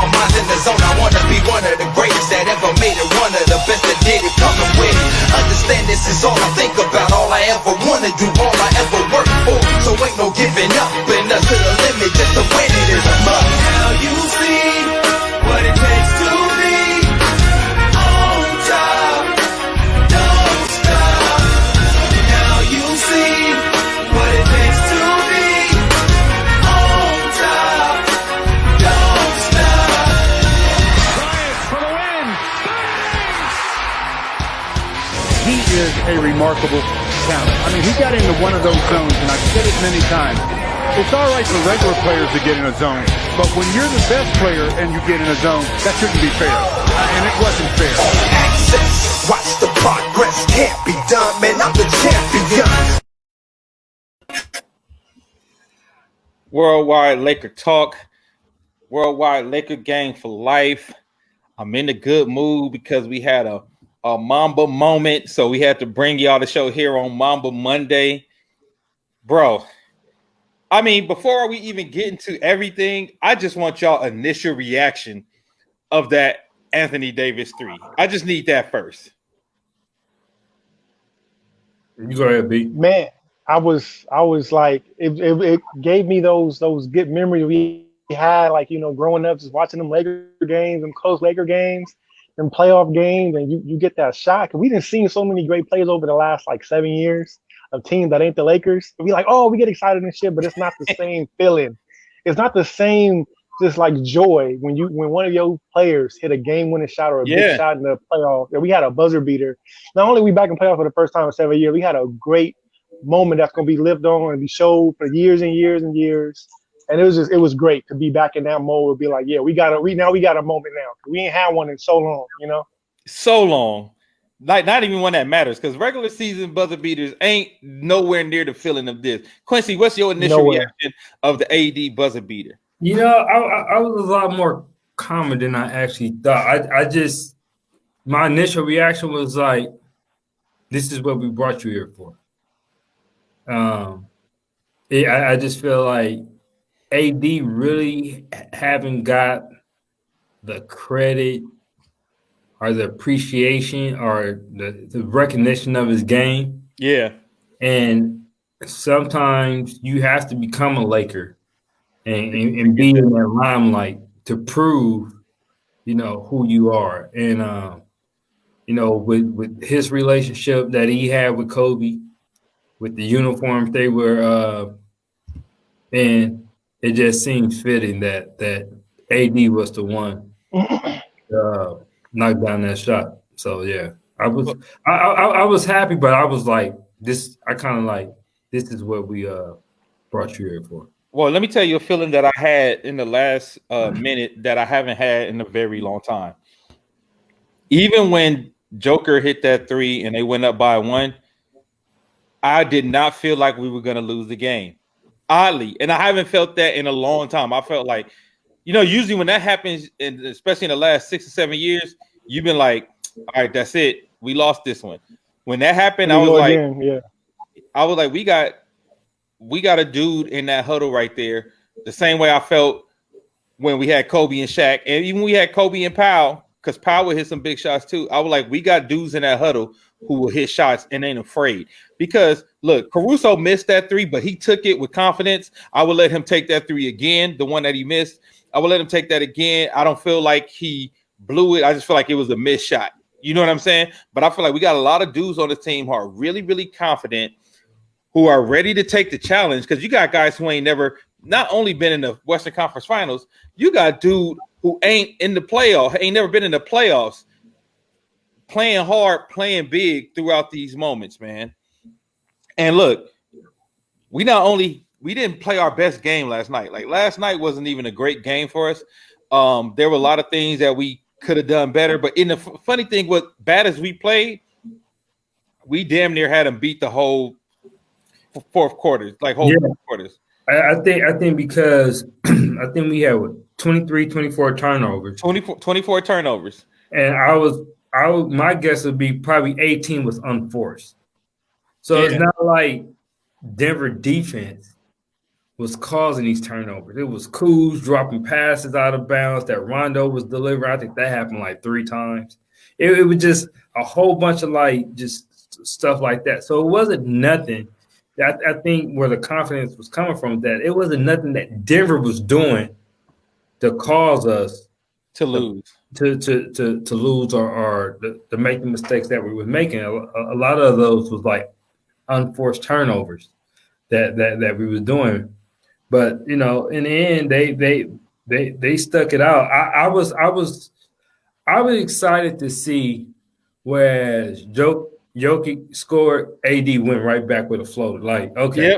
My mind in the zone, I wanna be one of the greatest that ever made it, one of the best that did it, coming with it. Understand this is all I think about, all I ever wanna do, all I ever work for. So ain't no giving up, and us to the limit, just to win it is a must. Now you see what it takes to be on top, don't stop. Now you see what it takes to be on top, don't stop. Bryant for the win. He is a remarkable talent. I mean, he got into one of those zones, and I've said it many times. It's all right for regular players to get in a zone, but when you're the best player and you get in a zone, that shouldn't be fair. And it wasn't fair. Access, watch the progress, can't be done, man, I'm the champion. Worldwide Laker talk, worldwide Laker gang for life. I'm in a good mood because we had a Mamba moment, so we had to bring y'all the show here on Mamba Monday. Bro, I mean, before we even get into everything, I just want y'all initial reaction of that Anthony Davis 3. I just need that first. You go ahead, B. Man, I was like, it gave me those good memories we had, like, you know, growing up, just watching them Laker games, them close Laker games, them playoff games, and you get that shot. Cause we didn't see so many great plays over the last like 7 years of teams that ain't the Lakers. We like, oh, we get excited and shit, but it's not the same feeling. It's not the same just like joy when one of your players hit a game-winning shot or a big shot in the playoff. We had a buzzer beater. Not only we back in playoff for the first time in 7 years, we had a great moment that's going to be lived on and be showed for years and years and years. And it was great to be back in that mode. Be like, yeah, we got a moment now. We ain't had one in so long, you know. So long, like not even one that matters, because regular season buzzer beaters ain't nowhere near the feeling of this. Quincy, what's your initial reaction of the AD buzzer beater? You know, I was a lot more calmer than I actually thought. My initial reaction was like, this is what we brought you here for. I just feel like AD really haven't got the credit or the appreciation or the recognition of his game. Yeah. And sometimes you have to become a Laker and be in that limelight to prove, you know, who you are. And, you know, with his relationship that he had with Kobe, with the uniforms they were in, it just seems fitting that AD was the one knock down that shot. So yeah, I was happy, but I was like, this is what we brought you here for. Well, let me tell you a feeling that I had in the last minute that I haven't had in a very long time. Even when Joker hit that 3 and they went up by 1, I did not feel like we were going to lose the game. Oddly, and I haven't felt that in a long time. I felt like, you know, usually when that happens, and especially in the last 6 or 7 years, you've been like, all right, that's it. We lost this one. When that happened, I was like, we got a dude in that huddle right there. The same way I felt when we had Kobe and Shaq, and even we had Kobe and Powell, because Powell would hit some big shots too. I was like, we got dudes in that huddle who will hit shots and ain't afraid. Because look, Caruso missed that 3, but he took it with confidence. I would let him take that 3 again, the one that he missed. I would let him take that again. I don't feel like he blew it. I just feel like it was a missed shot. You know what I'm saying? But I feel like we got a lot of dudes on the team who are really, really confident, who are ready to take the challenge. Because you got guys who ain't never not only been in the Western Conference Finals, you got dude who ain't in the playoff, ain't never been in the playoffs, playing hard, playing big throughout these moments, man. And look, we didn't play our best game last night. Like last night wasn't even a great game for us. There were a lot of things that we could have done better. But in the funny thing, what bad as we played, we damn near had them beat the whole fourth quarters, like whole fourth quarters. I think because I think we had 24 turnovers. 24 turnovers. And my guess would be probably 18 was unforced. So it's not like Denver defense was causing these turnovers. It was Kuz dropping passes out of bounds that Rondo was delivering. I think that happened like 3 times. It was just a whole bunch of like just stuff like that. So it wasn't nothing. I think where the confidence was coming from, that it wasn't nothing that Denver was doing to cause us to lose, to lose or to make the mistakes that we were making. A lot of those was like unforced turnovers that we was doing. But in the end, they stuck it out. I was excited to see whereas Jokic scored, AD went right back with a floater. Like, okay.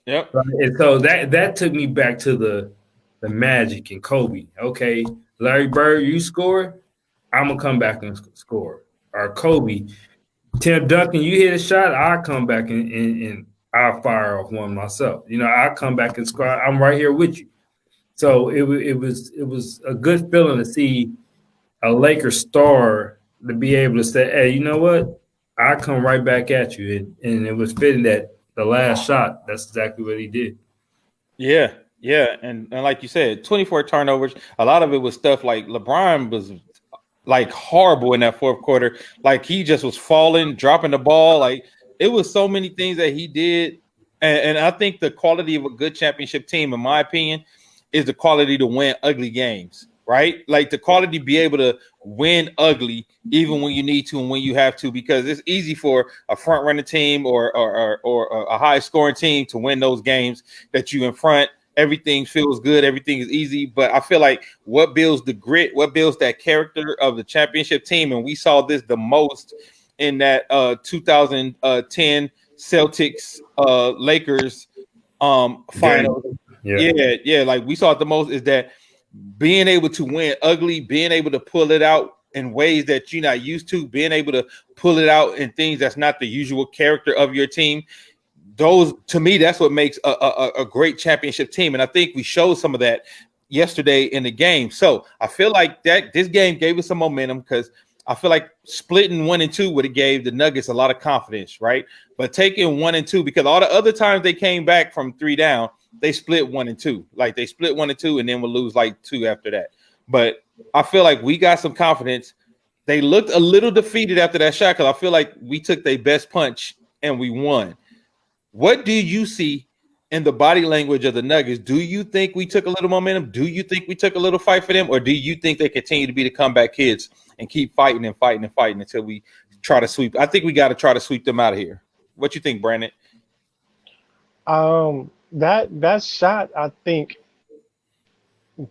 Yep. Right? And so that took me back to the Magic and Kobe. Okay, Larry Bird, you score, I'm gonna come back and score. Or Kobe, Tim Duncan, you hit a shot, I'll come back and I'll fire off one myself. I'll come back and score. I'm right here with you. So it was a good feeling to see a Lakers star to be able to say, hey, you know what? I come right back at you. And it was fitting that the last shot, that's exactly what he did. Yeah. And like you said, 24 turnovers. A lot of it was stuff like LeBron was like horrible in that fourth quarter. Like he just was falling, dropping the ball. Like it was so many things that he did. And I think the quality of a good championship team, in my opinion, is the quality to win ugly games, right? Like the quality to be able to win ugly, even when you need to and when you have to, because it's easy for a front running team or a high scoring team to win those games that you in front. Everything feels good. Everything is easy. But I feel like what builds the grit, what builds that character of the championship team, and we saw this the most in that 2010 Celtics Lakers finals. Yeah. Like we saw it the most is that being able to win ugly, being able to pull it out in ways that you're not used to, being able to pull it out in things that's not the usual character of your team. Those, to me, that's what makes a great championship team. And I think we showed some of that yesterday in the game. So I feel like that this game gave us some momentum because I feel like splitting 1 and 2 would have gave the Nuggets a lot of confidence, right? But taking 1 and 2, because all the other times they came back from 3 down, they split 1 and 2. Like they split 1 and 2 and then would lose like 2 after that. But I feel like we got some confidence. They looked a little defeated after that shot because I feel like we took their best punch and we won. What do you see in the body language of the Nuggets? Do you think we took a little momentum? Do you think we took a little fight for them? Or do you think they continue to be the comeback kids and keep fighting until we try to sweep? I think we got to try to sweep them out of here. What you think, Brandon? That shot, I think,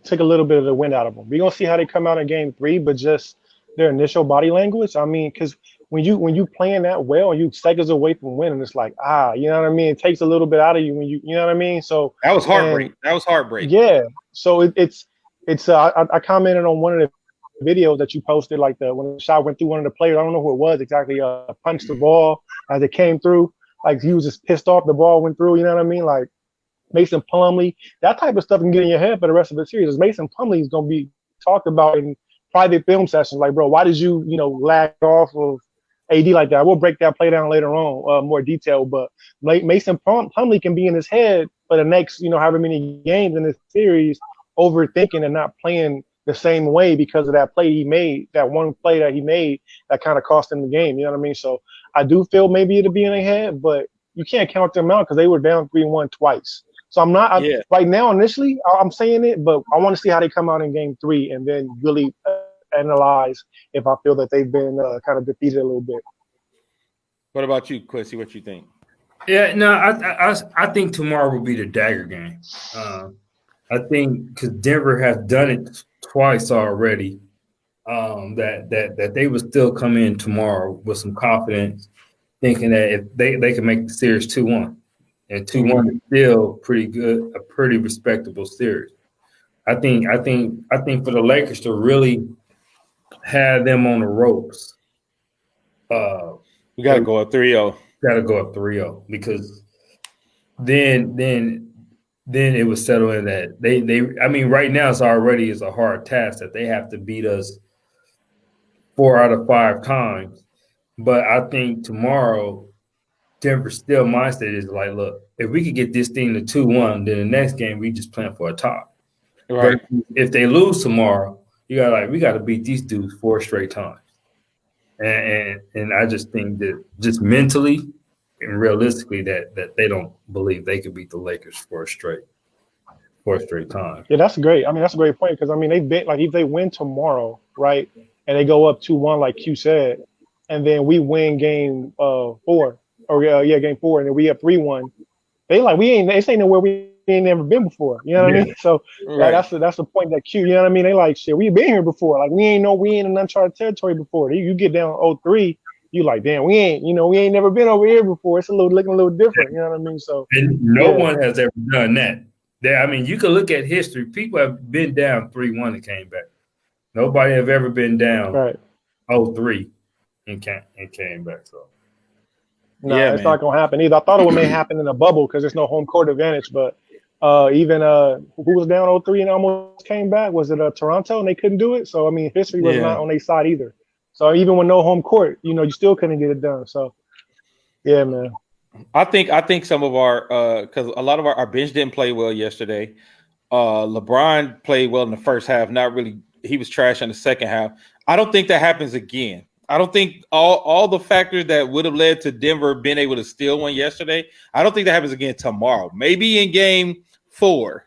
took a little bit of the wind out of them. We're gonna see how they come out in game 3, but just their initial body language. I mean, because when you playing that well, you seconds away from winning, it's like, you know what I mean? It takes a little bit out of you when you know what I mean? So that was heartbreak. That was heartbreak. Yeah. So it's I commented on one of the videos that you posted, like when the shot went through one of the players. I don't know who it was exactly. Punched the ball as it came through. Like he was just pissed off the ball went through. You know what I mean? Like Mason Plumlee, that type of stuff can get in your head for the rest of the series. Mason Plumlee is gonna be talked about in private film sessions. Like, bro, why did you lag off of AD like that? We'll break that play down later on, more detail. But Mason Plumlee can be in his head for the next, however many games in this series, overthinking and not playing the same way because of that play he made, that one play that he made that kind of cost him the game. You know what I mean? So I do feel maybe it'll be in their head, but you can't count them out because they were down 3-1 twice. So I'm not right now. Initially, I'm saying it, but I want to see how they come out in game 3 and then really analyze if I feel that they've been kind of defeated a little bit. What about you, Quincy? What you think? Yeah, no, I think tomorrow will be the dagger game. I think because Denver has done it twice already, that they would still come in tomorrow with some confidence, thinking that if they can make the series 2-1. And 2-1 is still pretty good, a pretty respectable series. I think for the Lakers to really have them on the ropes, we got to go up 3-0. Got to go up 3-0 because then it was settle in that they. I mean, right now it's already a hard task that they have to beat us 4 out of 5 times. But I think tomorrow, Denver's still mindset is like, look, if we could get this thing to 2-1, then the next game we just plan for a top. Right. But if they lose tomorrow, we got to beat these dudes 4 straight times. And I just think that just mentally and realistically that they don't believe they could beat the Lakers 4 straight times. Yeah, that's great. I mean, that's a great point because I mean they've been like if they win tomorrow, right, and they go up 2-1 like Q said, and then we win game 4 or game 4, and then we up 3-1. They ain't nowhere we ain't never been before. You know what I mean? So Right. that's the point that Q. You know what I mean? They like shit. We've been here before. Like we ain't in uncharted territory before. You get down 0-3, you like damn. We ain't never been over here before. It's looking a little different. You know what I mean? So and no one has ever done that. I mean, you can look at history. People have been down 3-1 and came back. Nobody have ever been down 0-3 and came back. So. No, it's not gonna happen either. I thought it may happen in a bubble because there's no home court advantage. But even who was down 0-3 and almost came back? Was it Toronto and they couldn't do it? So I mean, history was not on their side either. So even with no home court, you still couldn't get it done. So yeah, man. I think some of our because a lot of our bench didn't play well yesterday. LeBron played well in the first half. Not really. He was trash in the second half. I don't think that happens again. I don't think all the factors that would have led to Denver being able to steal one yesterday, I don't think that happens again tomorrow. Maybe in game 4,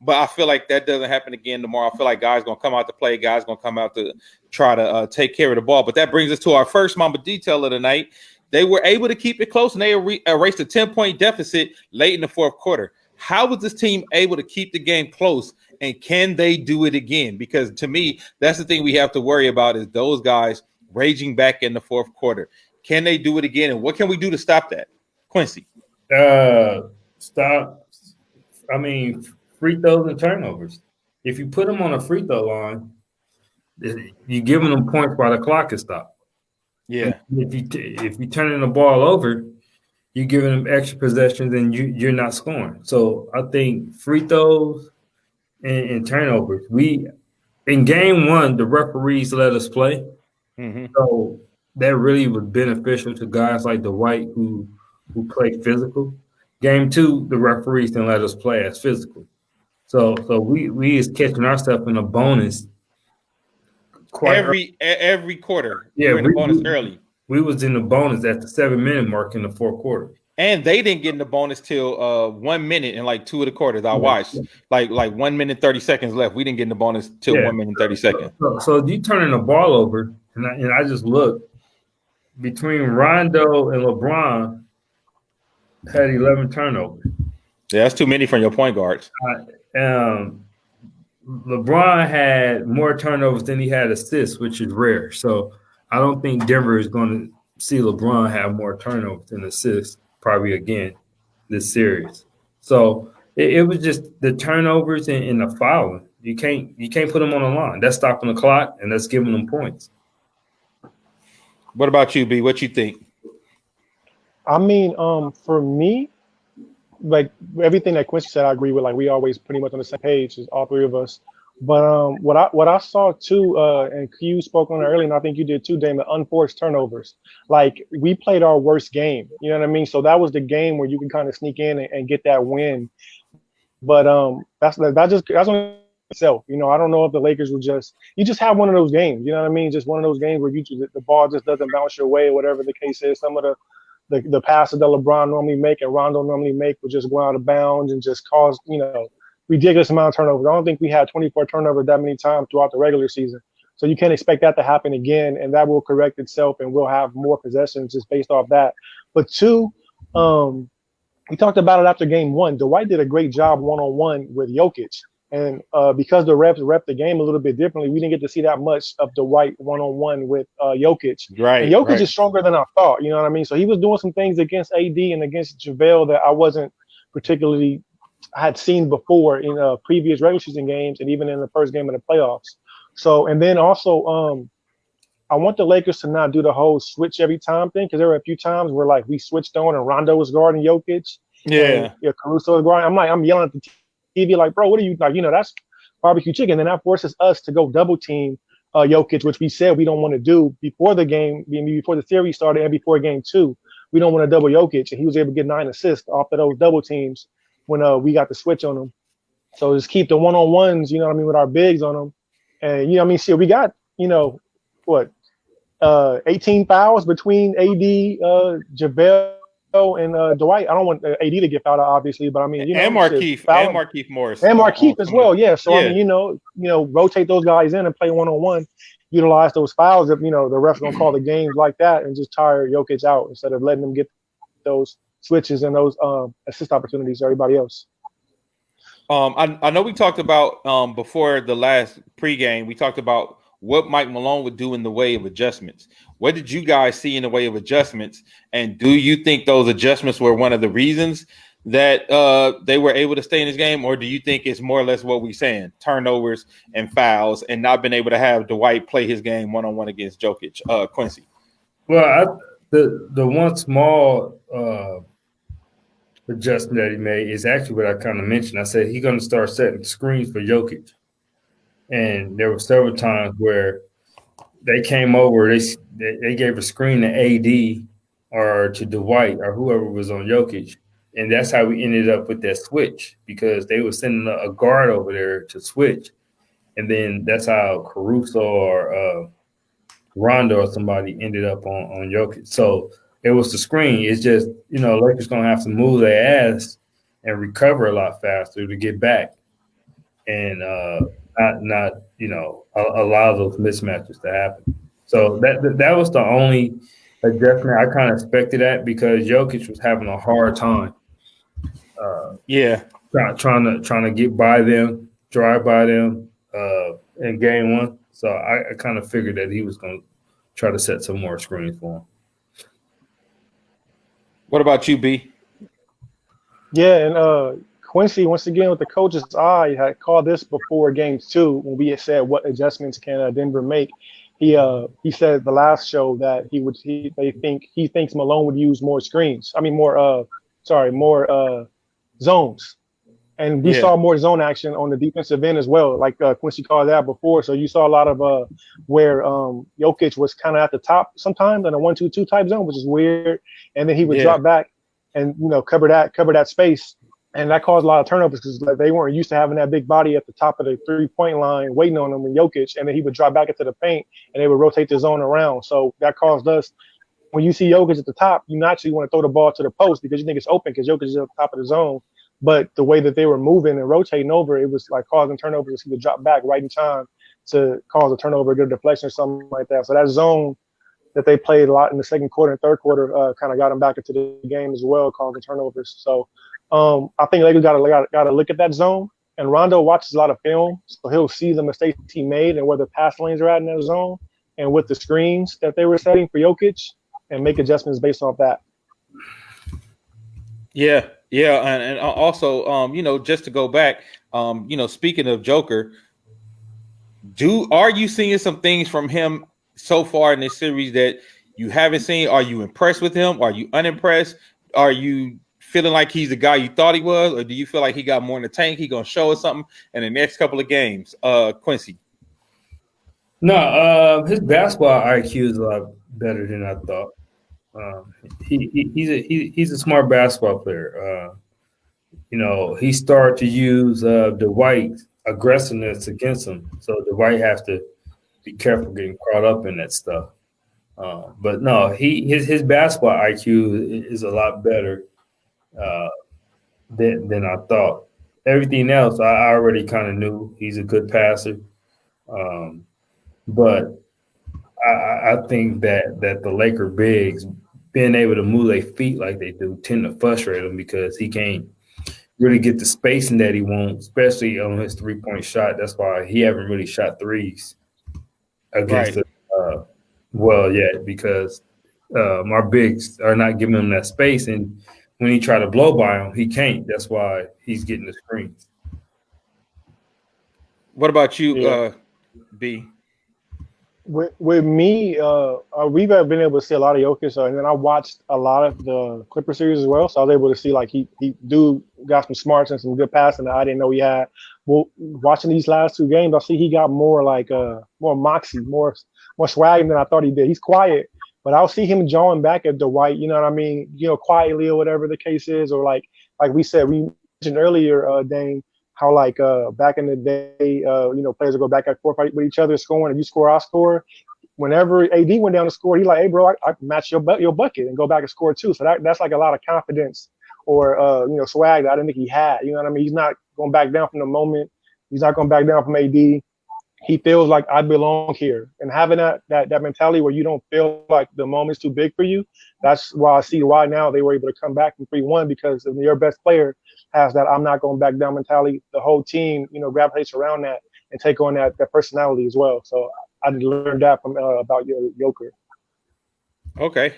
but I feel like that doesn't happen again tomorrow. I feel like guys going to come out to play. Guys going to come out to try to take care of the ball. But that brings us to our first Mamba detail of the night. They were able to keep it close, and they erased a 10-point deficit late in the fourth quarter. How was this team able to keep the game close, and can they do it again? Because to me, that's the thing we have to worry about is those guys raging back in the fourth quarter. Can they do it again? And what can we do to stop that? Quincy. Stop. I mean, free throws and turnovers. If you put them on a free throw line, you're giving them points while the clock is stopped. Yeah. And if you turning the ball over, you're giving them extra possessions and you're not scoring. So I think free throws and turnovers. In game 1, the referees let us play. Mm-hmm. So that really was beneficial to guys like Dwight who play physical. Game 2, the referees didn't let us play as physical. So we is catching ourselves in a bonus. Every quarter. Yeah, we were in the bonus early. We was in the bonus at the 7-minute mark in the fourth quarter. And they didn't get in the bonus till 1 minute in like 2 of the quarters. I watched like 1 minute 30 seconds left. We didn't get in the bonus till 1 minute 30 seconds. So you turning the ball over, and I just looked between Rondo and LeBron had 11 turnovers. Yeah, that's too many from your point guards. LeBron had more turnovers than he had assists, which is rare. So I don't think Denver is going to see LeBron have more turnovers than assists probably again this series. So it was just the turnovers and the fouling. You can't put them on the line. That's stopping the clock and that's giving them points. What about you, B? What you think? I mean, for me, like everything that Quincy said, I agree with. Like we always pretty much on the same page, as all three of us. But what I saw too, and Q spoke on it earlier, and I think you did too, Damon, unforced turnovers. Like we played our worst game. You know what I mean? So that was the game where you can kind of sneak in and get that win. But that's on itself. You know, I don't know if the Lakers would you just have one of those games. You know what I mean? Just one of those games where the ball just doesn't bounce your way, or whatever the case is. Some of the passes that LeBron normally make and Rondo normally make would just go out of bounds and just cause, ridiculous amount of turnovers. I don't think we had 24 turnovers that many times throughout the regular season. So you can't expect that to happen again, and that will correct itself, and we'll have more possessions just based off that. But two, we talked about it after game one. Dwight did a great job one-on-one with Jokic. And because the refs rep the game a little bit differently, we didn't get to see that much of Dwight one-on-one with Jokic. Right. And Jokic is stronger than I thought, you know what I mean? So he was doing some things against AD and against JaVale that I wasn't particularly had seen before in previous regular season games and even in the first game of the playoffs. So, and then also I want the Lakers to not do the whole switch every time thing, because there were a few times where like we switched on and Rondo was guarding Jokic. Yeah. And, Caruso was guarding. I'm yelling at the TV like, bro, what are you like? That's barbecue chicken. And that forces us to go double team Jokic, which we said we don't want to do before the game, before the series started and before game two. we don't want to double Jokic, and he was able to get 9 assists off of those double teams when we got the switch on him. So just keep the one-on-ones, you know what I mean, with our bigs on them. And, you know what I mean, shit, we got, you know, 18 fouls between AD, JaVale, and Dwight. I don't want AD to get fouled out, obviously, but I mean, you know, and Markieff Morris. And Markieff as well, yeah. So, I mean, you know, rotate those guys in and play one-on-one, utilize those fouls if, you know, the ref's going to call the games like that and just tire Jokic out instead of letting them get those switches and those assist opportunities to everybody else. I know we talked about before the last pregame, we talked about what Mike Malone would do in the way of adjustments. What did you guys see in the way of adjustments? And do you think those adjustments were one of the reasons that they were able to stay in this game? Or do you think it's more or less what we're saying, turnovers and fouls, and not being able to have Dwight play his game one-on-one against Jokic? Quincy? Well, the one small adjustment that he made is actually what I kind of mentioned. I said he's going to start setting screens for Jokic. And there were several times where they came over, they gave a screen to AD or to Dwight or whoever was on Jokic. And that's how we ended up with that switch, because they were sending a guard over there to switch. And then that's how Caruso or Rondo or somebody ended up on Jokic. So it was the screen. It's just, you know, Lakers going to have to move their ass and recover a lot faster to get back and not you know, allow those mismatches to happen. So that was the only adjustment I kind of expected that, because Jokic was having a hard time. Trying to get by them, drive by them in game one. So I kind of figured that he was going to try to set some more screens for him. What about you, B? Yeah, and Quincy, once again, with the coach's eye, had called this before games 2 when we had said what adjustments can Denver make. He said the last show that he thinks Malone would use more screens. I mean more zones. And we saw more zone action on the defensive end as well, like Quincy called that before. So you saw a lot of where Jokic was kind of at the top sometimes in a 1-2-2 type zone, which is weird. And then he would drop back and, you know, cover that space. And that caused a lot of turnovers because they weren't used to having that big body at the top of the 3-point line waiting on him and Jokic. And then he would drop back into the paint and they would rotate the zone around. So that caused us, when you see Jokic at the top, you naturally want to throw the ball to the post because you think it's open because Jokic is at the top of the zone. But the way that they were moving and rotating over, it was like causing turnovers. He would drop back right in time to cause a turnover, get a deflection or something like that. So that zone that they played a lot in the second quarter and third quarter kind of got them back into the game as well, causing turnovers. So I think Lakers got to look at that zone. And Rondo watches a lot of film, so he'll see the mistakes he made and where the pass lanes are at in that zone and with the screens that they were setting for Jokic and make adjustments based off that. Yeah, and also, you know, just to go back, you know, speaking of Joker, are you seeing some things from him so far in this series that you haven't seen? Are you impressed with him? Are you unimpressed? Are you feeling like he's the guy you thought he was, or do you feel like he got more in the tank? He gonna show us something in the next couple of games? Quincy? No, his basketball IQ is a lot better than I thought. He's a smart basketball player. You know, he started to use Dwight's aggressiveness against him, so Dwight has to be careful getting caught up in that stuff. But no, his basketball IQ is a lot better than I thought. Everything else I already kind of knew. He's a good passer, but I think that the Laker bigs being able to move their feet like they do tend to frustrate him because he can't really get the spacing that he wants, especially on his 3-point shot. That's why he haven't really shot threes against yet, because our bigs are not giving him that space, and when he try to blow by him, he can't. That's why he's getting the screens. What about you, B? With me, we've been able to see a lot of Jokic, and then I watched a lot of the Clipper series as well. So I was able to see like he got some smarts and some good passing that I didn't know he had. Well, watching these last 2 games, I see he got more like more moxie, more swag than I thought he did. He's quiet, But I'll see him jawing back at Dwight, you know what I mean? Quietly or whatever the case is, or like we said, we mentioned earlier, Dane, how like back in the day, players would go back and forth with each other scoring, and you score, I score. Whenever AD went down to score, he like, hey bro, I match your bucket and go back and score too. So that's like a lot of confidence or swag that I didn't think he had. You know what I mean? He's not going back down from the moment. He's not going back down from AD. He feels like I belong here, and having that mentality where you don't feel like the moment's too big for you. That's why I see why now they were able to come back from 3-1, because if your best player has that I'm not going back down mentality, the whole team gravitates around that and take on that personality as well. So I learned that from about Joker. Okay.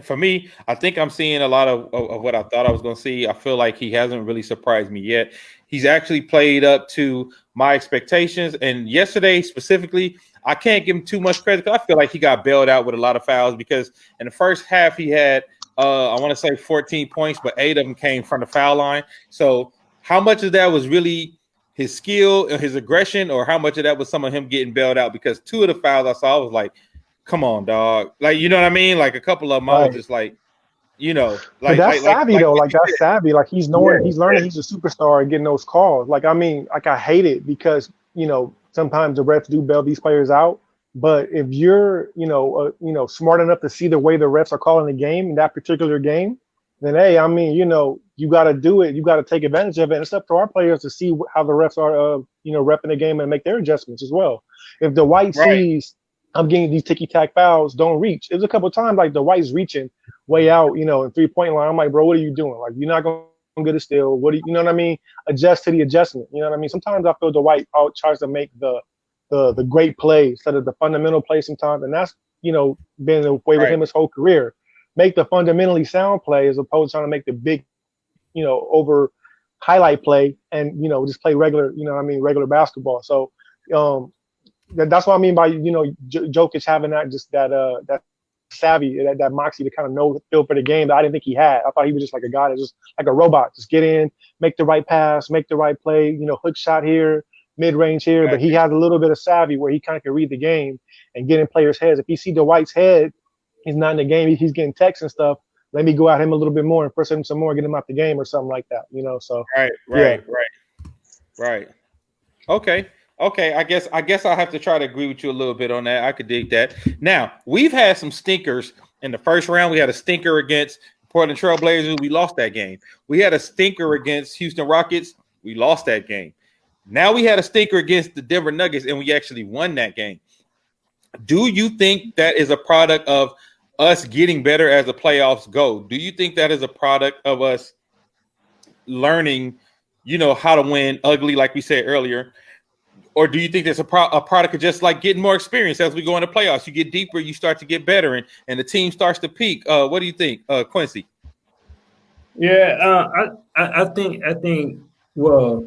For me, I think I'm seeing a lot of what I thought I was going to see. I feel like he hasn't really surprised me yet. He's actually played up to my expectations. And yesterday specifically, I can't give him too much credit because I feel like he got bailed out with a lot of fouls, because in the first half he had, I want to say 14 points, but 8 of them came from the foul line. So how much of that was really his skill and his aggression, or how much of that was some of him getting bailed out? Because 2 of the fouls I saw, I was like, come on, dog. Like, you know what I mean? Like a couple of them, I was just like, but that's savvy though. Like that's savvy. Like he's learning he's a superstar and getting those calls. Like, I mean, like I hate it because, sometimes the refs do bail these players out. But if you're, smart enough to see the way the refs are calling the game in that particular game, then, hey, I mean, you got to do it. You got to take advantage of it. And it's up to our players to see how the refs are, repping the game and make their adjustments as well. If the White sees I'm getting these ticky-tack fouls, don't reach. It was a couple of times like the White's reaching way out, in 3-point line. I'm like, bro, what are you doing? Like, you're not going to get it still. What do you know what I mean? Adjust to the adjustment. You know what I mean? Sometimes I feel the White tries to make the great play instead of the fundamental play sometimes. And that's, been the way with him his whole career. Make the fundamentally sound play as opposed to trying to make the big, over highlight play and, just play regular, regular basketball. So, that's what I mean by Jokic having that savvy, that moxie to kind of know the feel for the game that I didn't think he had. I thought he was just like a guy that just like a robot, just get in, make the right pass, make the right play, hook shot here, mid range here. But he has a little bit of savvy where he kind of can read the game and get in players' heads. If you see Dwight's head, he's not in the game, he's getting texts and stuff. Let me go at him a little bit more and press him some more, get him out the game or something like that. So right. Okay, I guess I'll have to try to agree with you a little bit on that. I could dig that. Now, we've had some stinkers in the first round. We had a stinker against Portland Trail Blazers. We lost that game. We had a stinker against Houston Rockets. We lost that game. Now we had a stinker against the Denver Nuggets, and we actually won that game. Do you think that is a product of us getting better as the playoffs go? Do you think that is a product of us learning, how to win ugly, like we said earlier? Or do you think there's a product of just like getting more experience as we go into playoffs? You get deeper, you start to get better, and the team starts to peak. What do you think, Quincy? Yeah, I think. Well,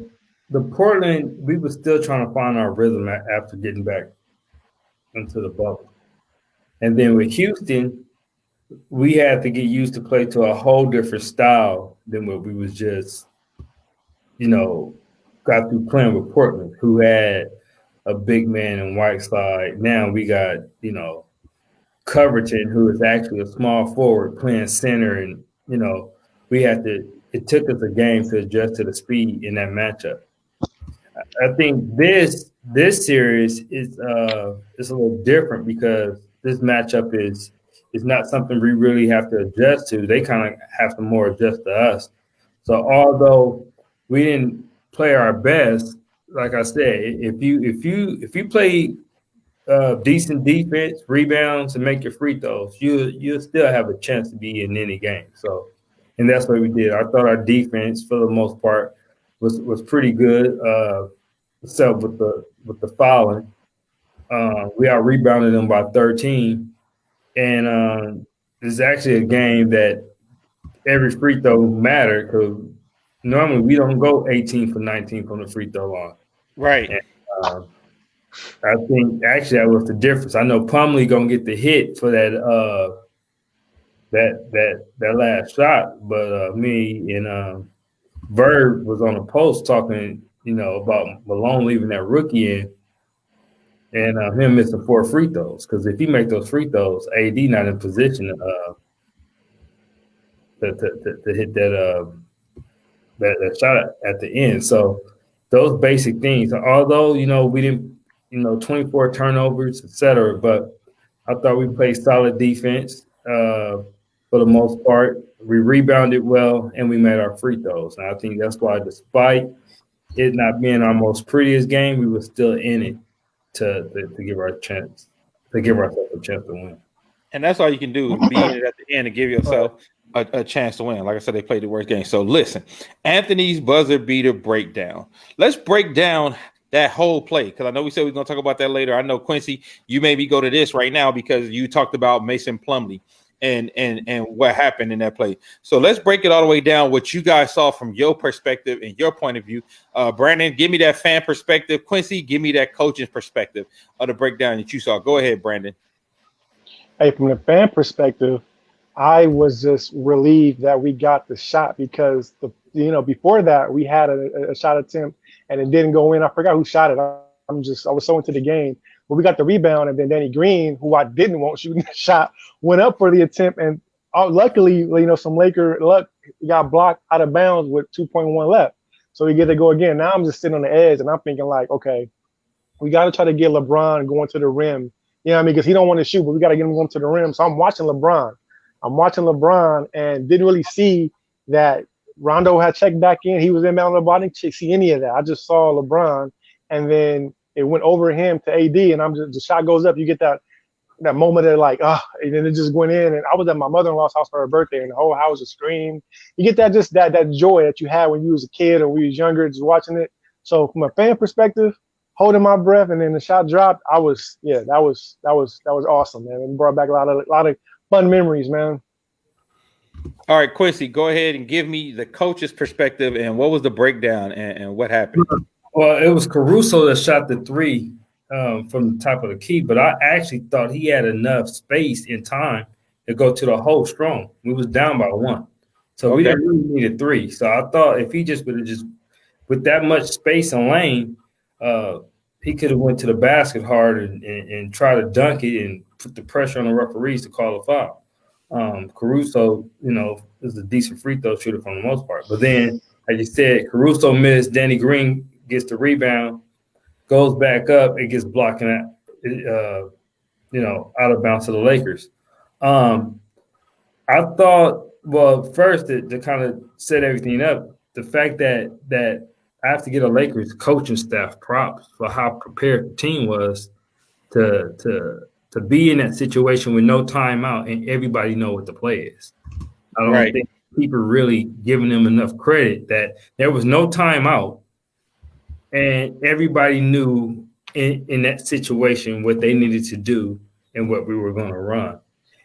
the Portland, we were still trying to find our rhythm after getting back into the bubble, and then with Houston, we had to get used to play to a whole different style than what we was just, got through playing with Portland, who had a big man in Whiteside. Now we got, Coverton, who is actually a small forward playing center. And, it took us a game to adjust to the speed in that matchup. I think this series is a little different because this matchup is not something we really have to adjust to. They kind of have to more adjust to us. So although we didn't play our best, like I said, if you play decent defense, rebounds, and make your free throws, you'll still have a chance to be in any game. So, and that's what we did. I thought our defense, for the most part, was pretty good, except with the fouling. We out rebounded them by 13, and it's actually a game that every free throw mattered because normally we don't go 18 for 19 from the free throw line. Right. And, I think actually that was the difference. I know Plumlee gonna get the hit for that last shot, but me and Verb was on the post talking, about Malone leaving that rookie in, and him missing 4 free throws. Because if he make those free throws, AD not in position to hit that shot at the end. So those basic things, although we didn't, 24 turnovers, etc. But I thought we played solid defense for the most part. We rebounded well, and we made our free throws. And I think that's why, despite it not being our most prettiest game, we were still in it to give ourselves a chance to win. And that's all you can do, be in it at the end and give yourself a chance to win. Like I said, they played the worst game. So listen, Anthony's buzzer beater breakdown. Let's break down that whole play, because I know we said we're going to talk about that later. I know, Quincy, you made me go to this right now because you talked about Mason Plumlee and what happened in that play. So let's break it all the way down, what you guys saw from your perspective and your point of view. Brandon, give me that fan perspective. Quincy, give me that coaching perspective of the breakdown that you saw. Go ahead, Brandon. Hey, from the fan perspective, I was just relieved that we got the shot, because before that we had a shot attempt and it didn't go in. I forgot who shot it. I was so into the game. But we got the rebound, and then Danny Green, who I didn't want shooting the shot, went up for the attempt, and luckily, some Laker luck, he got blocked out of bounds with 2.1 left. So we get to go again. Now I'm just sitting on the edge, and I'm thinking like, okay, we got to try to get LeBron going to the rim. You know what I mean? Because he don't want to shoot, but we got to get him going to the rim. So I'm watching LeBron, and didn't really see that Rondo had checked back in. He was inbound on the ball. I didn't see any of that. I just saw LeBron, and then it went over him to AD, and the shot goes up. You get that moment of like, and then it just went in. And I was at my mother-in-law's house for her birthday, and the whole house was screaming. You get that that joy that you had when you was a kid or when you was younger, just watching it. So from a fan perspective, holding my breath, and then the shot dropped, that was awesome, man. It brought back a lot of fun memories, man. All right, Quincy, go ahead and give me the coach's perspective and what was the breakdown and what happened. Well, it was Caruso that shot the 3 from the top of the key, but I actually thought he had enough space and time to go to the hole strong. We was down by 1. So we didn't really need a 3. So I thought if he just would have just, with that much space and lane, he could have went to the basket hard and tried to dunk it and put the pressure on the referees to call a foul. Caruso, is a decent free throw shooter for the most part. But then, as you said, Caruso missed. Danny Green gets the rebound, goes back up, and gets blocked out of bounds to the Lakers. I thought, well, first to kind of set everything up, the fact that I have to get a Lakers coaching staff props for how prepared the team was to be in that situation with no timeout and everybody know what the play is. I don't think people really giving them enough credit that there was no timeout and everybody knew in that situation what they needed to do and what we were going to run.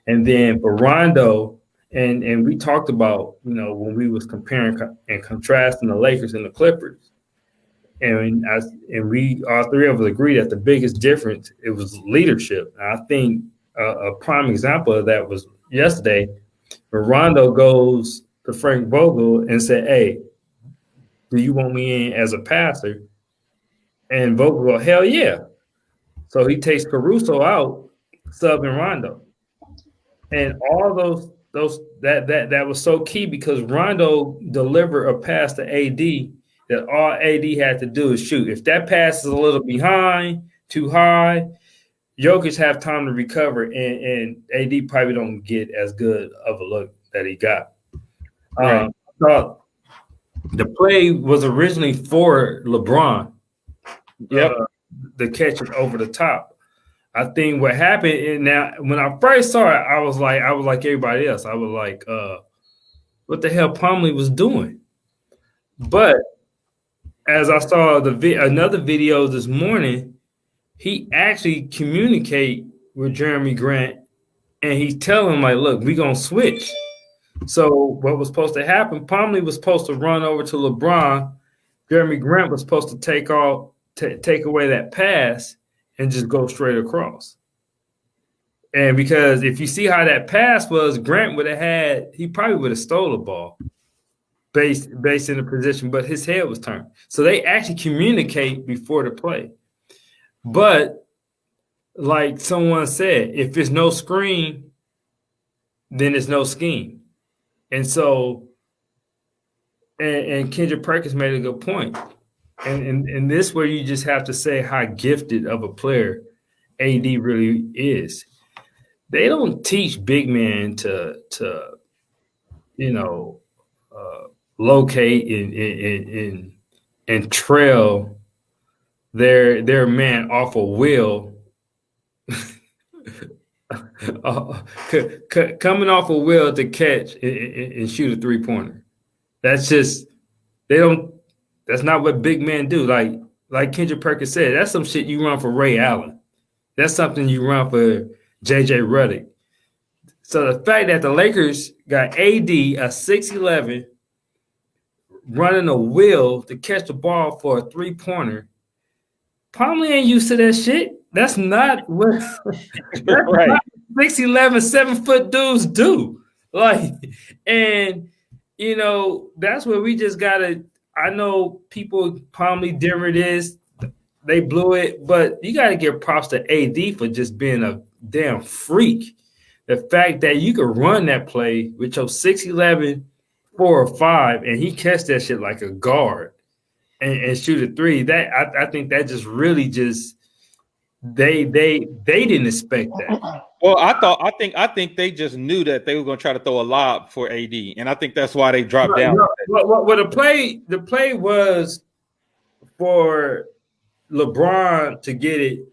And then for Rondo, and we talked about, when we was comparing and contrasting the Lakers and the Clippers, and we all three of us agree that the biggest difference, it was leadership. And I think a prime example of that was yesterday when Rondo goes to Frank Vogel and said, "Hey, do you want me in as a passer?" And Vogel goes, "Hell yeah." So he takes Caruso out, subbing Rondo. And all those that was so key because Rondo delivered a pass to AD that all AD had to do is shoot. If that pass is a little behind, too high, Jokic have time to recover, and AD probably don't get as good of a look that he got. I thought the play was originally for LeBron. The catch it over the top. I think what happened, and now when I first saw it, I was like everybody else. I was like, what the hell Plumlee was doing? But as I saw another video this morning, he actually communicate with Jeremy Grant, and he's telling him like, "Look, we gonna switch." So what was supposed to happen? Plumlee was supposed to run over to LeBron. Jeremy Grant was supposed to take away that pass and just go straight across. And because if you see how that pass was, Grant he probably would have stole the ball. Based in the position, but his head was turned. So they actually communicate before the play. But like someone said, if it's no screen, then it's no scheme. And so, and Kendrick Perkins made a good point. And this where you just have to say how gifted of a player AD really is. They don't teach big men to locate and trail their man off a wheel. Coming off a wheel to catch and shoot a 3-pointer. That's just that's not what big men do. Like Kendrick Perkins said, that's some shit you run for Ray Allen. That's something you run for JJ Redick. So the fact that the Lakers got AD a 6'11", running a wheel to catch the ball for a 3-pointer, Plumlee ain't used to that shit. That's not what Right. 6'11", 7-foot dudes do. And that's where we just gotta. I know people Plumlee dimmer this, they blew it, but you gotta give props to AD for just being a damn freak. The fact that you could run that play with your 6'11", 4 or 5, and he catch that shit like a guard and shoot a 3. That I think that just really just they didn't expect that. Well, I think they just knew that they were going to try to throw a lob for AD, and I think that's why they dropped down. Well, the play was for LeBron to get it,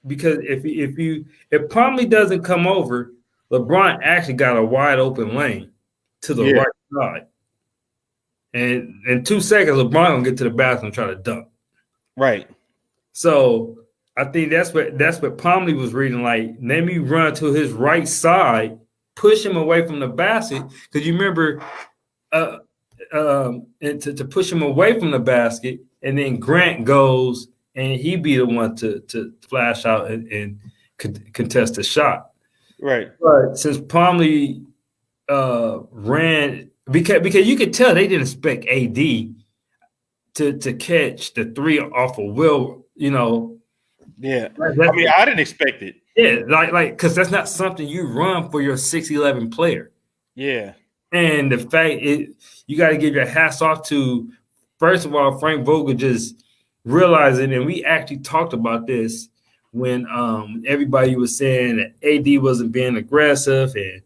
because if Plumlee doesn't come over, LeBron actually got a wide open lane to the right side. And in 2 seconds, LeBron gonna get to the bathroom and try to dunk. Right. So I think that's what Plumlee was reading. Like, let me run to his right side, push him away from the basket. Because you remember and to push him away from the basket, and then Grant goes and he be the one to flash out and contest the shot. Right. But since Plumlee ran, because you could tell they didn't expect AD to catch the 3 off of Will, Yeah. I mean, I didn't expect it. Yeah, like because that's not something you run for your 6'11" player. Yeah. And the fact you got to give your hats off to, first of all, Frank Vogel just realizing, and we actually talked about this when everybody was saying that AD wasn't being aggressive, and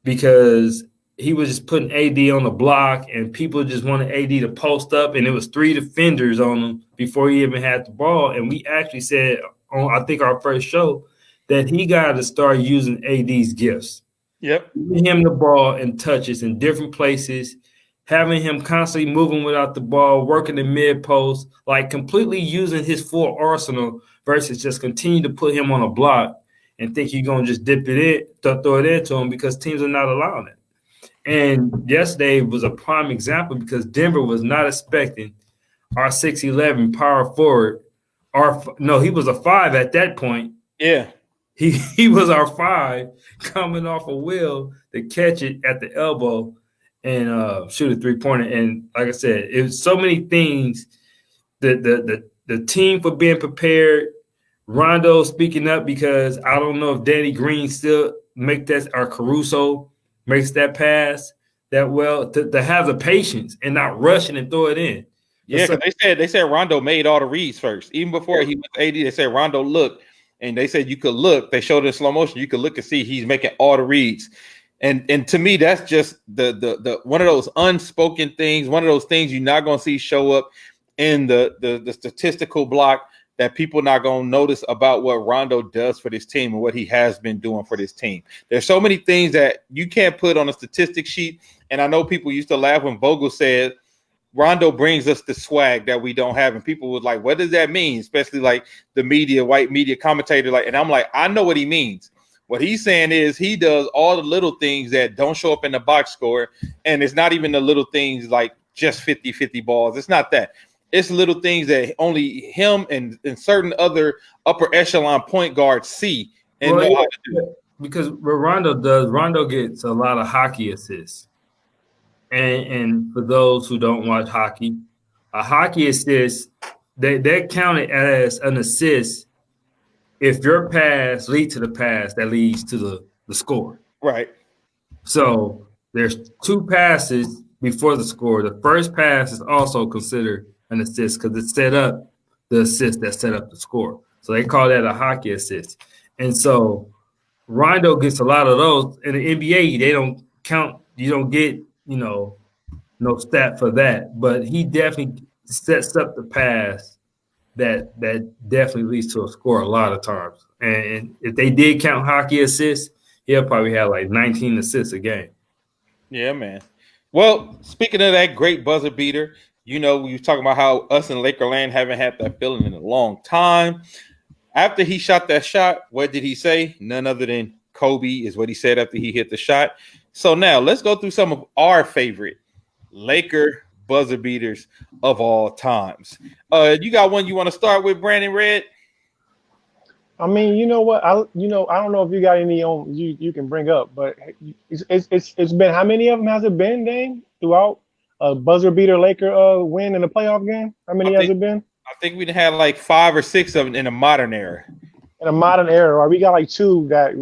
because he was just putting AD on the block, and people just wanted AD to post up, and it was 3 defenders on him before he even had the ball. And we actually said on, I think, our first show that he got to start using AD's gifts. Yep. Giving him the ball and touches in different places, having him constantly moving without the ball, working the mid post, like completely using his full arsenal versus just continue to put him on a block and think you're going to just dip it in, throw it into him, because teams are not allowing it. And yesterday was a prime example, because Denver was not expecting our 6'11" power forward. He was a 5 at that point. Yeah. He was our 5 coming off a wheel to catch it at the elbow and shoot a 3-pointer. And like I said, it was so many things. The team for being prepared, Rondo speaking up, because I don't know if Danny Green still make that, or Caruso makes that pass that well, to have the patience and not rushing and throw it in. Yeah, because they said Rondo made all the reads first. Even before he went to AD, they said Rondo looked, and they said you could look. They showed it in slow motion. You could look and see he's making all the reads. And to me, that's just the one of those unspoken things, one of those things you're not going to see show up in the statistical block, that people not going to notice about what Rondo does for this team and what he has been doing for this team. There's so many things that you can't put on a statistic sheet. And I know people used to laugh when Vogel said Rondo brings us the swag that we don't have. And people was like, what does that mean? Especially like the media, white media commentator. And I'm like, I know what he means. What he's saying is he does all the little things that don't show up in the box score. And it's not even the little things like just 50-50 balls. It's not that. It's little things that only him and certain other upper echelon point guards see and know how to do. Because what Rondo does, Rondo gets a lot of hockey assists. And for those who don't watch hockey, a hockey assist, they're counted as an assist if your pass leads to the pass, that leads to the score. Right. So there's two passes before the score. The first pass is also considered an assist because it set up the assist that set up the score. So they call that a hockey assist. And so Rondo gets a lot of those. In the NBA, they don't count. You don't get, no stat for that. But he definitely sets up the pass that definitely leads to a score a lot of times. And if they did count hockey assists, he'll probably have like 19 assists a game. Yeah, man. Well, speaking of that great buzzer beater, we were talking about how us in Lakerland haven't had that feeling in a long time. After he shot that shot, what did he say? None other than Kobe is what he said after he hit the shot. So now let's go through some of our favorite Laker buzzer beaters of all times. You got one you want to start with, Brandon Red? I mean, you know what? I don't know if you got any on you can bring up, but it's been, how many of them has it been, Dane, throughout a buzzer beater Laker win in a playoff game? How many has it been? I think we'd had like 5 or 6 of them in a modern era. In a modern era, right? We got like 2 that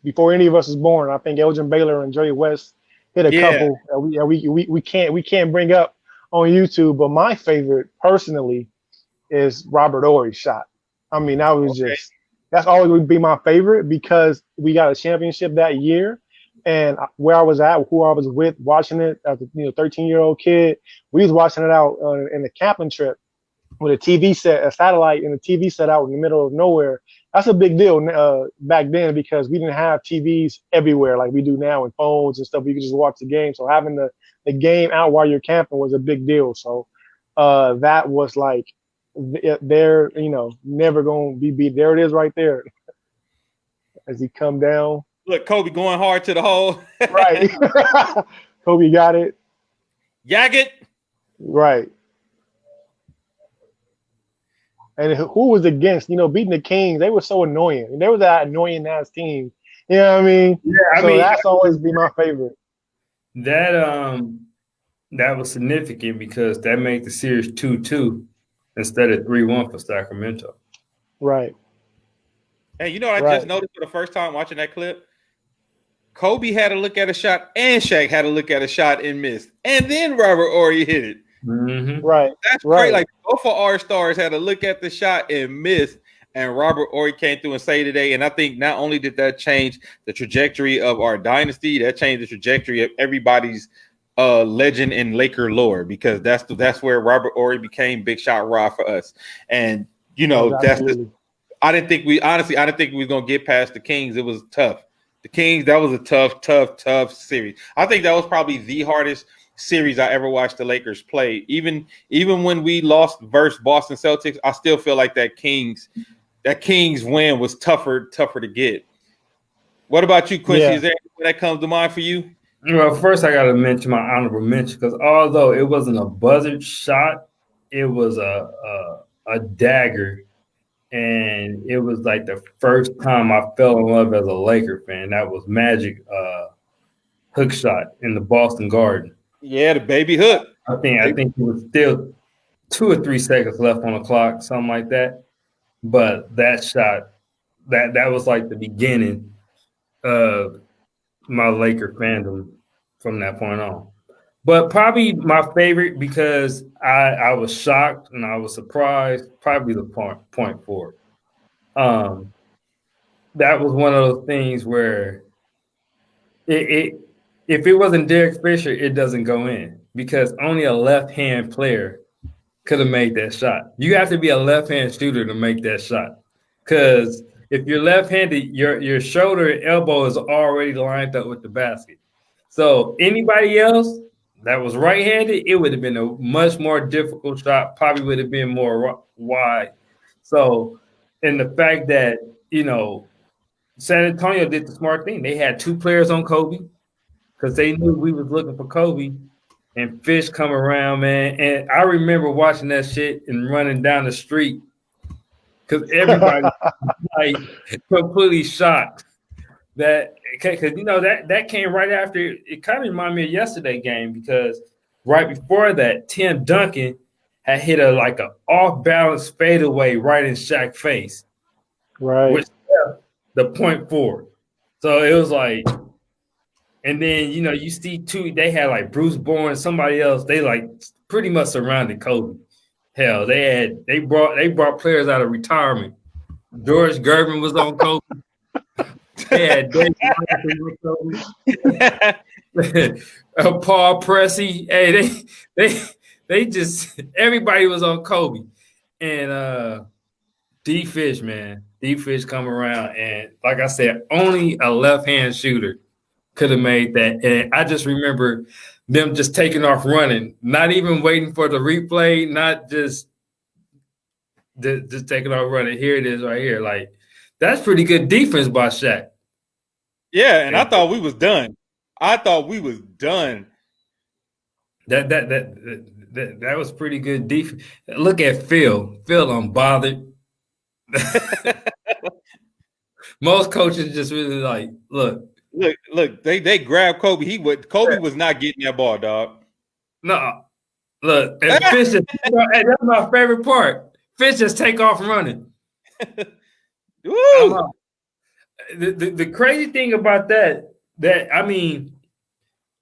before any of us was born. I think Elgin Baylor and Jerry West hit a couple that we can't bring up on YouTube. But my favorite personally is Robert Horry's shot. I mean, that was that's always would be my favorite because we got a championship that year, and where I was at, who I was with, watching it as a 13-year-old kid, we was watching it out in the camping trip with a TV set, a satellite, and a TV set out in the middle of nowhere. That's a big deal back then because we didn't have TVs everywhere like we do now and phones and stuff. You could just watch the game. So having the game out while you're camping was a big deal. So that was like, they're never gonna be beat. There it is right there as he come down. Look, Kobe going hard to the hole. Right. Kobe got it. Yaggett. Right. And who was against, beating the Kings? They were so annoying. They were that annoying ass team. You know what I mean? Yeah, that's always be my favorite. That was significant because that made the series 2-2 instead of 3-1 for Sacramento. Right. Hey, you know what I just noticed for the first time watching that clip? Kobe had a look at a shot and Shaq had a look at a shot and missed. And then Robert Horry hit it. Mm-hmm. Right. That's great. Like both of our stars had a look at the shot and missed. And Robert Horry came through and saved today. And I think not only did that change the trajectory of our dynasty, that changed the trajectory of everybody's legend in Laker lore, because that's where Robert Horry became Big Shot Rod for us. And I didn't think we were gonna get past the Kings. It was tough. The Kings, that was a tough series. I think that was probably the hardest series I ever watched the Lakers play. Even when we lost versus Boston Celtics, I still feel like that Kings win was tougher to get. What about you, Quincy? Is there anything that comes to mind for you? Well, first I got to mention my honorable mention because although it wasn't a buzzer shot, it was a dagger, and it was like the first time I fell in love as a Laker fan. That was Magic hook shot in the Boston Garden. Yeah, the baby hook. I think it was still 2 or 3 seconds left on the clock, something like that. But that shot, that was like the beginning of my Laker fandom from that point on. But probably my favorite, because I was shocked and I was surprised, probably the point forward. That was one of those things where if it wasn't Derek Fisher, it doesn't go in, because only a left-hand player could have made that shot. You have to be a left-hand shooter to make that shot, because if you're left-handed, your shoulder and elbow is already lined up with the basket. So anybody else that was right-handed, it would have been a much more difficult shot, probably would have been more wide. So, and the fact that, San Antonio did the smart thing. They had 2 players on Kobe because they knew we was looking for Kobe, and Fish come around, man. And I remember watching that shit and running down the street because everybody like completely shocked that, because that came right after. It kind of reminded me of yesterday game, because right before that, Tim Duncan had hit a off balance fadeaway right in Shaq's face. Right. with the point forward. So it was like, and then you see too, they had like Bruce Bourne, somebody else. They like pretty much surrounded Kobe. Hell, they brought players out of retirement. George Gervin was on Kobe. They had Dave Johnson on Kobe. Paul Pressey. Hey, they just everybody was on Kobe. And D Fish, man. D Fish come around, and like I said, only a left-hand shooter could have made that. And I just remember them just taking off running, not even waiting for the replay, not just taking off running. Here it is right here. Like, that's pretty good defense by Shaq. Yeah, and I thought we was done. That was pretty good defense. Look at Phil. Phil unbothered. Most coaches just really like, look. They grabbed Kobe. Kobe was not getting that ball, dog. No. Look, and Fish just, hey, that's my favorite part. Fish just take off running. Woo! The crazy thing about that I mean,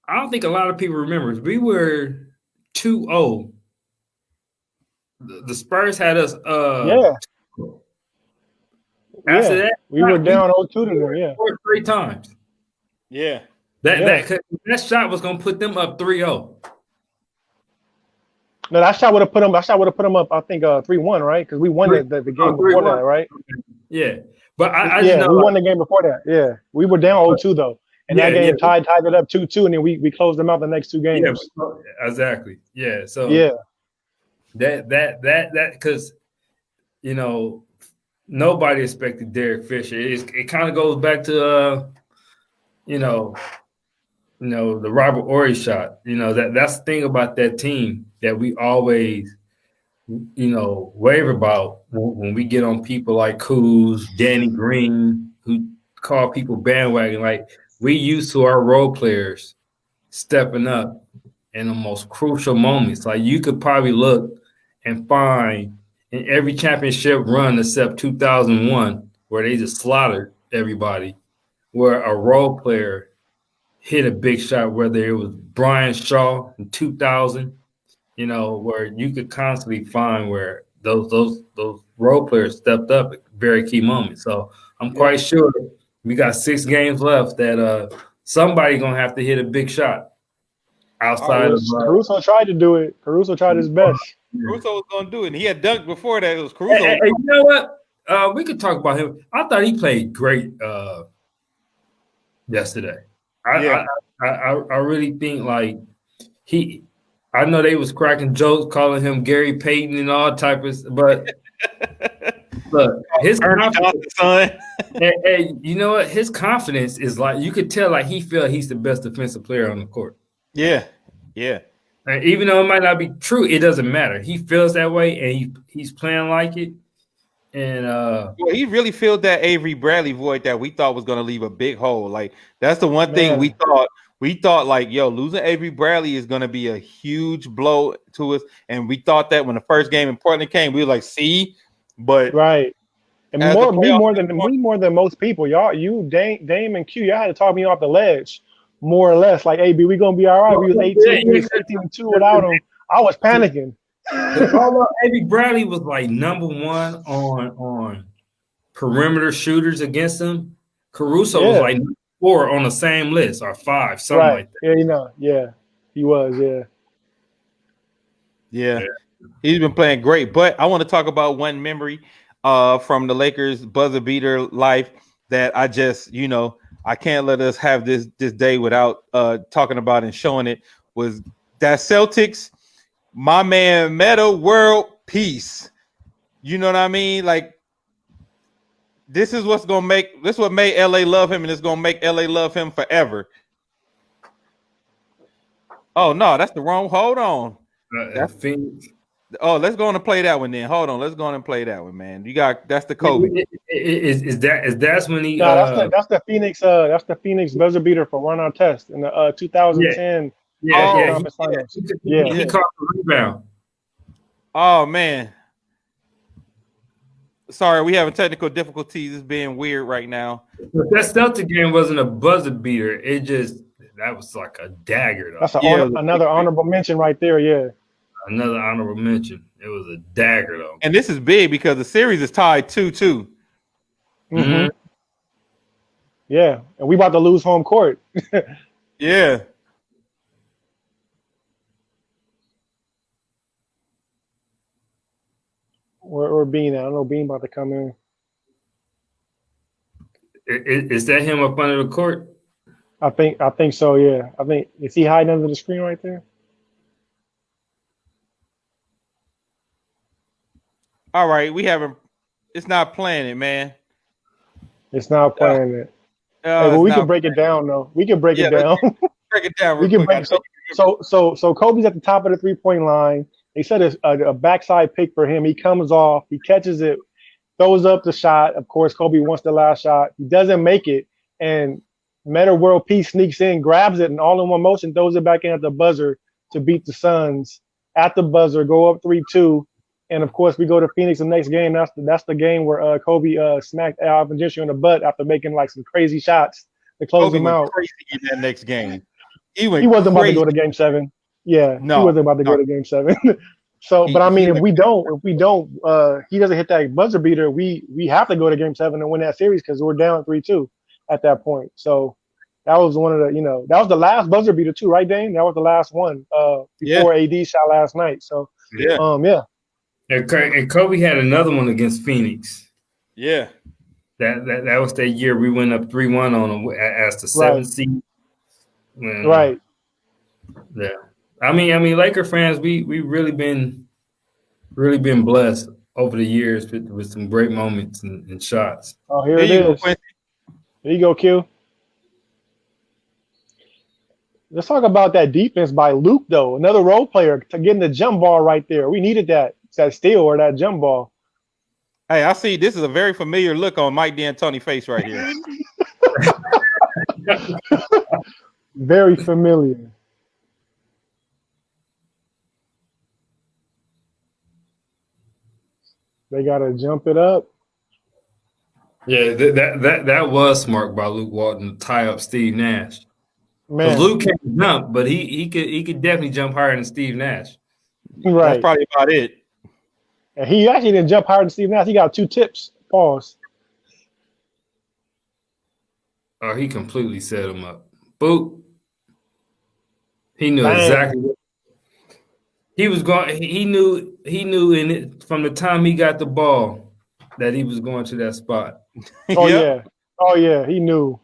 I don't think a lot of people remember. We were 2-0. The Spurs had us. After that, we were down 0-2 to them. Yeah, 3 times. Yeah, that shot was gonna put them up 3-0. No, that shot would have put them. That shot would have put them up. I think 3-1, right? Because we won the game before that, right? Yeah, but we won the game before that. Yeah, we were down 0-2 though, and that game tied it up 2-2, and then we closed them out the next 2 games. Yeah, exactly. Yeah, so that because nobody expected Derek Fisher. It kind of goes back to the Robert Horry shot. That's the thing about that team that we always waver about when we get on people like Kuz, Danny Green, who call people bandwagon. Like, we used to our role players stepping up in the most crucial moments. Like, you could probably look and find in every championship run except 2001, where they just slaughtered everybody, where a role player hit a big shot, whether it was Brian Shaw in 2000, where you could constantly find where those role players stepped up at very key moments. So I'm quite sure we got 6 games left that somebody gonna have to hit a big shot outside of Caruso tried to do it. Caruso tried his best. Caruso was gonna do it, and he had dunked before that. It was Caruso. Hey, you know what? We could talk about him. I thought he played great yesterday. I really think like I know they was cracking jokes calling him Gary Payton and all type of, but look, his confidence, hey, you know what? His confidence is like, you could tell like he feel he's the best defensive player on the court. Yeah. And even though it might not be true, it doesn't matter. He feels that way, and he's playing like it. And he really filled that Avery Bradley void that we thought was going to leave a big hole. Like, that's the one thing we thought. We thought like, losing Avery Bradley is going to be a huge blow to us, and we thought that when the first game in Portland came, we were like, see, but right. And more than most people, y'all, you Dame and Q, y'all had to talk me off the ledge, more or less. Like, hey, we gonna be all right. We was 18-2 without him. I was panicking. Avery Bradley was like number 1 on perimeter shooters against him. Caruso was like number 4 on the same list, or 5, something like that. Yeah, he was. Yeah. He's been playing great. But I want to talk about one memory from the Lakers buzzer beater life that I just, I can't let us have this day without talking about and showing it, was that Celtics, my man, Meta World Peace. You know what I mean? Like, this is what made LA love him, and it's gonna make LA love him forever. Oh no, that's the wrong. Hold on. That's Phoenix. Oh, let's go on and play that one then. Hold on, let's go on and play that one, man. That's the Kobe. That's when he? That's the Phoenix. That's the Phoenix buzzer beater for Ron Artest in the 2010. He caught the rebound. Oh man. Sorry, we having technical difficulties. It's being weird right now. But that Celtic game wasn't a buzzer beater. That was like a dagger, though. That's another big. honorable mention right there. Yeah. Another honorable mention. It was a dagger, though. And this is big because the series is tied 2-2. Mm-hmm. Yeah, and we about to lose home court. Yeah. Or Bean. I don't know Bean about to come in. Is that him up under the court? I think so. Yeah. I think is he hiding under the screen right there? All right, it's not playing it, man. It's not playing it. Hey, It's well, we not can break it down though. We can break it down. break it down We real can quick. break so Kobe's at the top of the 3-point line. They said a backside pick for him. He comes off, he catches it, throws up the shot. Of course, Kobe wants the last shot. He doesn't make it, and Meta World Peace sneaks in, grabs it, and all in one motion throws it back in at the buzzer to beat the Suns at the buzzer, go up 3-2. And of course, we go to Phoenix the next game. That's the game where Kobe smacked Alvin Gentry on the butt after making like some crazy shots to close Kobe him went out. crazy in that next game. He Wasn't about to crazy. go to Game 7. Yeah, No, he wasn't about to go to Game 7. So, but I mean, if we don't, he doesn't hit that buzzer beater, we have to go to Game 7 and win that series because we're down 3-2 at that point. So that was one of the, that was the last buzzer beater too, right, Dane? That was the last one before AD shot last night. So, yeah. And Kobe had another one against Phoenix. Yeah. That was that year we went up 3-1 on them as the 7th seed. Right. Yeah. I mean, Laker fans, we really been blessed over the years with some great moments and shots. Oh, here it is. There you go, Q. Let's talk about that defense by Luke, though. Another role player to getting the jump ball right there. We needed that steal or that jump ball. Hey, I see this is a very familiar look on Mike D'Antoni's face right here. Very familiar. They gotta jump it up. Yeah, that was smart by Luke Walton to tie up Steve Nash. Man, Luke can't jump, but he could definitely jump higher than Steve Nash. Right. That's probably about it. And he actually didn't jump higher than Steve Nash. He got 2 tips. Pause. Oh, he completely set him up. Boop. He knew Bang. exactly what he was going. He knew in it from the time he got the ball that he was going to that spot. Oh yeah, he knew.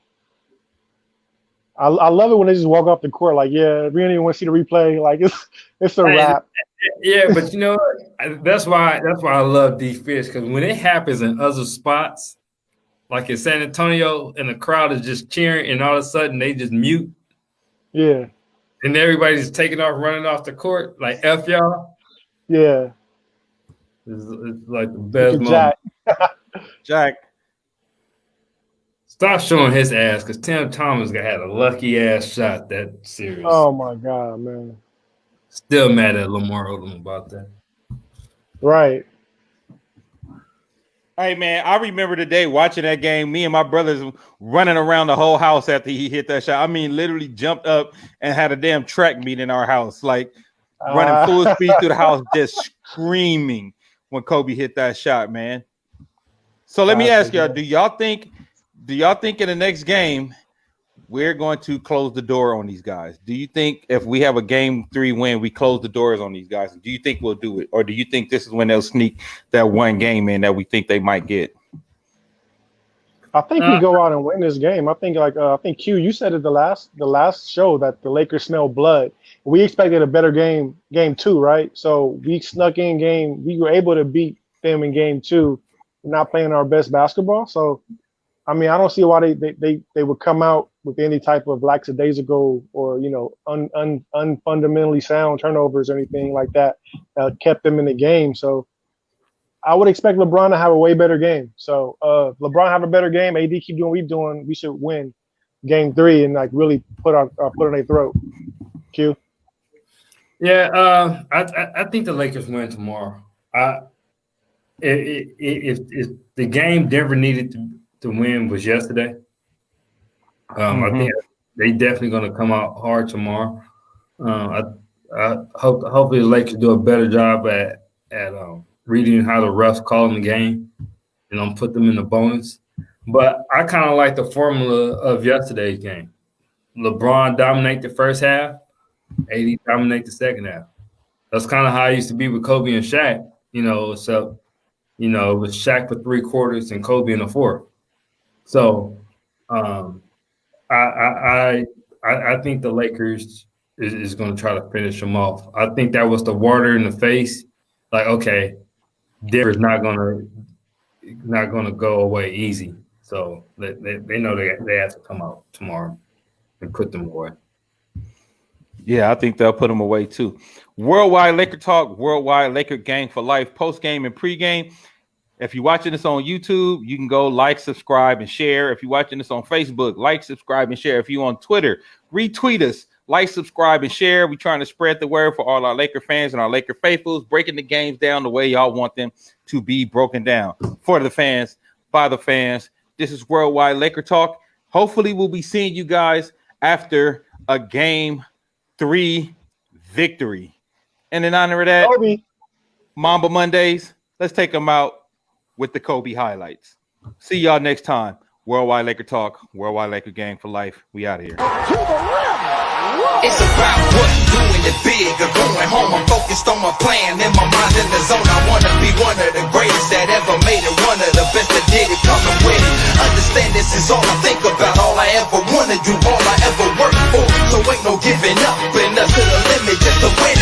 I love it when they just walk off the court like, yeah, we don't even want to see the replay. Like it's a wrap. Yeah, but you know that's why I love D Fish, because when it happens in other spots, like in San Antonio, and the crowd is just cheering, and all of a sudden they just mute. Yeah. And everybody's taking off, running off the court, like F y'all. Yeah. It's like the best moment. Jack. Stop showing his ass, because Tim Thomas had a lucky ass shot that series. Oh my God, man. Still mad at Lamar Odom about that. Right. Hey man, I remember the day watching that game. Me and my brothers running around the whole house after he hit that shot. I mean, literally jumped up and had a damn track meet in our house, like running full speed through the house, just screaming when Kobe hit that shot, man. So let me ask y'all: Do y'all think in the next game we're going to close the door on these guys? Do you think if we have a game 3 win, we close the doors on these guys? Do you think we'll do it? Or do you think this is when they'll sneak that one game in that we think they might get? I think we go out and win this game. I think Q, you said it the last show that the Lakers smell blood. We expected a better game 2, right? So we snuck in we were able to beat them in game 2, not playing our best basketball. So I mean, I don't see why they would come out with any type of lackadaisical or unfundamentally sound turnovers or anything like that kept them in the game. So I would expect LeBron to have a way better game. So LeBron have a better game. AD keep doing what we're doing. We should win game 3 and like really put on their throat. Q. Yeah, I think the Lakers win tomorrow. if the game Denver needed to win was yesterday, I think they definitely going to come out hard tomorrow. I hopefully the Lakers do a better job at reading how the refs calling the game and put them in the bonus. But I kind of like the formula of yesterday's game. LeBron dominate the first half, AD dominate the second half. That's kind of how it used to be with Kobe and Shaq, except, it was Shaq for 3 quarters and Kobe in the fourth. So I think the Lakers is going to try to finish them off. I think that was the water in the face. Like, okay, Denver's not going to go away easy. So they know they have to come out tomorrow and put them away. Yeah, I think they'll put them away too. Worldwide Laker Talk, Worldwide Laker Gang for Life, post-game and pre-game. If you're watching this on YouTube, you can go like, subscribe, and share. If you're watching this on Facebook, like, subscribe, and share. If you're on Twitter, retweet us, like, subscribe, and share. We're trying to spread the word for all our Laker fans and our Laker faithfuls, breaking the games down the way y'all want them to be broken down. For the fans, by the fans. This is Worldwide Laker Talk. Hopefully, we'll be seeing you guys after a Game 3 victory. And in honor of that, Kobe. Mamba Mondays, let's take them out with the Kobe highlights. See y'all next time. Worldwide Laker Talk, Worldwide Laker Gang for Life. We out of here. It's about what doing it big or going home. I'm focused on my plan, in my mind in the zone. I wanna be one of the greatest that ever made it, one of the best that did it, coming with it. Understand this is all I think about, all I ever wanna do, all I ever work for. So ain't no giving up, and up to the limit just to win.